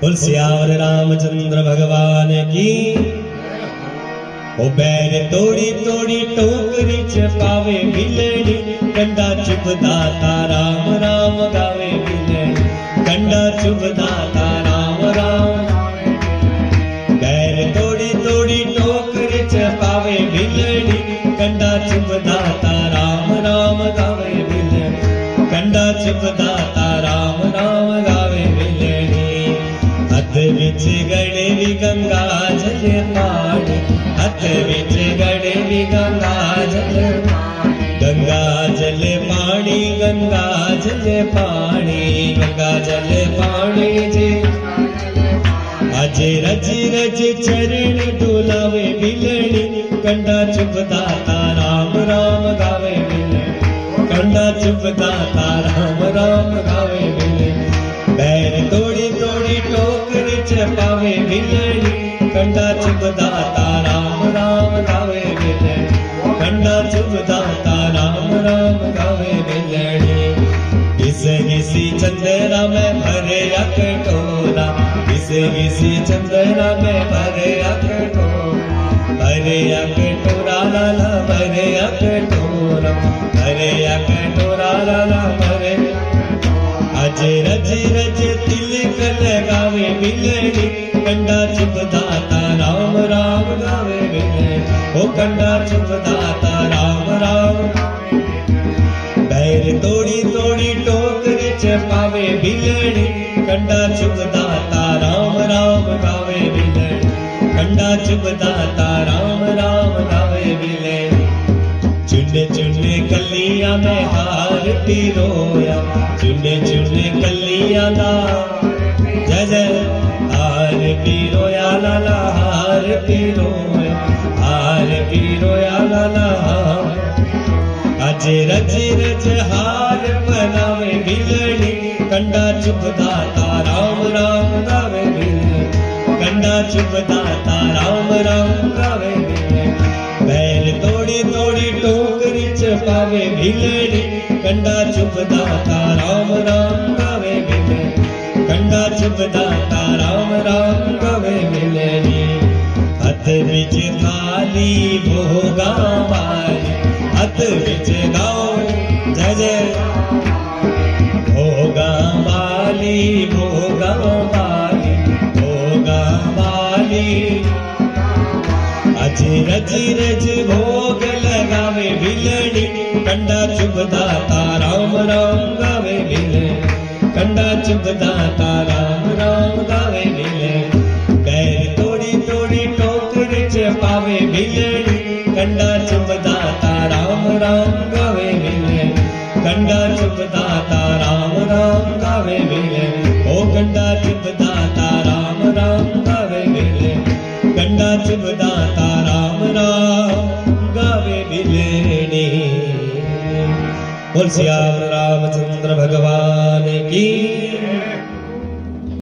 बोल सियावर रामचंद्र भगवान की। ओ बैर तोड़ी तोड़ी टोकरी च पावे बिलड़ी, कंडा चुभदाता राम राम गावे बिलड़ी, कंडा चुभदाता राम राम। बैर तोड़ी तोड़ी टोकरी च पावे बिलड़ी, कंडा चुभदाता राम राम गावे बिलड़ी, कंडा चुभदाता राम राम गावे बिलड़ी। हथ विच गड़ेवी गंगा जल पानी, हथ विच गड़ेवी गंगा जल, गंगा जल पानी गंगा जल पानी, गंगा जल पानी जी। अज रज रज चरण डोलावे बिलड़ी, कंडा चुभदाता राम राम गावे बिलड़ी, कंडा चुभदाता राम राम गावे बिलड़ी। बैर तोड़ी तोड़ी टोकरी च पावे बिलड़ी, कंडा चुभदाता राम राम गावे बिलड़ी, कंडा चुभदाता राम राम गावे बिलड़ी। घिस घिसी चंद्रा में भरे कटोरा, घिस घिसी चंद्रा में भरे कटोरा, भरे कटोरा लाला भरे कटोरा, भरे कटोरा लाला भरे। अज रज रज तिलक लगावे बिलड़ी, कंडा चुभदाता राम राम गावे बिलड़ी, ओ कंडा चुभदाता राम राम। बैर तोड़ी तोड़ी टोकरी च पावे बिलड़ी, कंडा चुभदाता राम राम गावे बिलड़ी, कंडा चुभदाता राम राम गावे बिलड़ी। चुने चुने कलियां में हार पिरोया, चुने चुने कलियां दा जय जय, हार पिरोया लाला हार पिरोया, हार पिरोया लाला हार। अज रज रज हार बनावे बिलड़ी, कंडा चुभदाता राम राम गावे बिलड़ी, कंडा चुभदाता राम राम गावे बिलड़ी। बैल तोड़ी तोड़ी टोकरी च पावे बिलड़ी, कंडा चुभदाता राम राम गावे बिलड़ी, कंडा चुभदाता राम राम गावे बिलड़ी। हथ विच थाली भोगा वाली, हथ विच गाओ जय जय, भोगा वाली भोगा वाली भोगा वाली। अज रज रज भोग लगावे बिलड़ी, कंडा चुभदाता राम राम गावे बिलड़ी, कंडा चुभदाता राम राम गावे बिलड़ी। बैर तोड़ी तोड़ी टोकरी च पावे बिलड़ी, कंडा चुभदाता राम राम गावे बिलड़ी, कंडा चुभदाता राम राम गावे बिलड़ी, ओ कंडा चुभदाता राम राम गावे बिलड़ी, कंडा चुभदाता राम राम गावे बिलड़ी। बोल सियावर रामचंद्र भगवान की।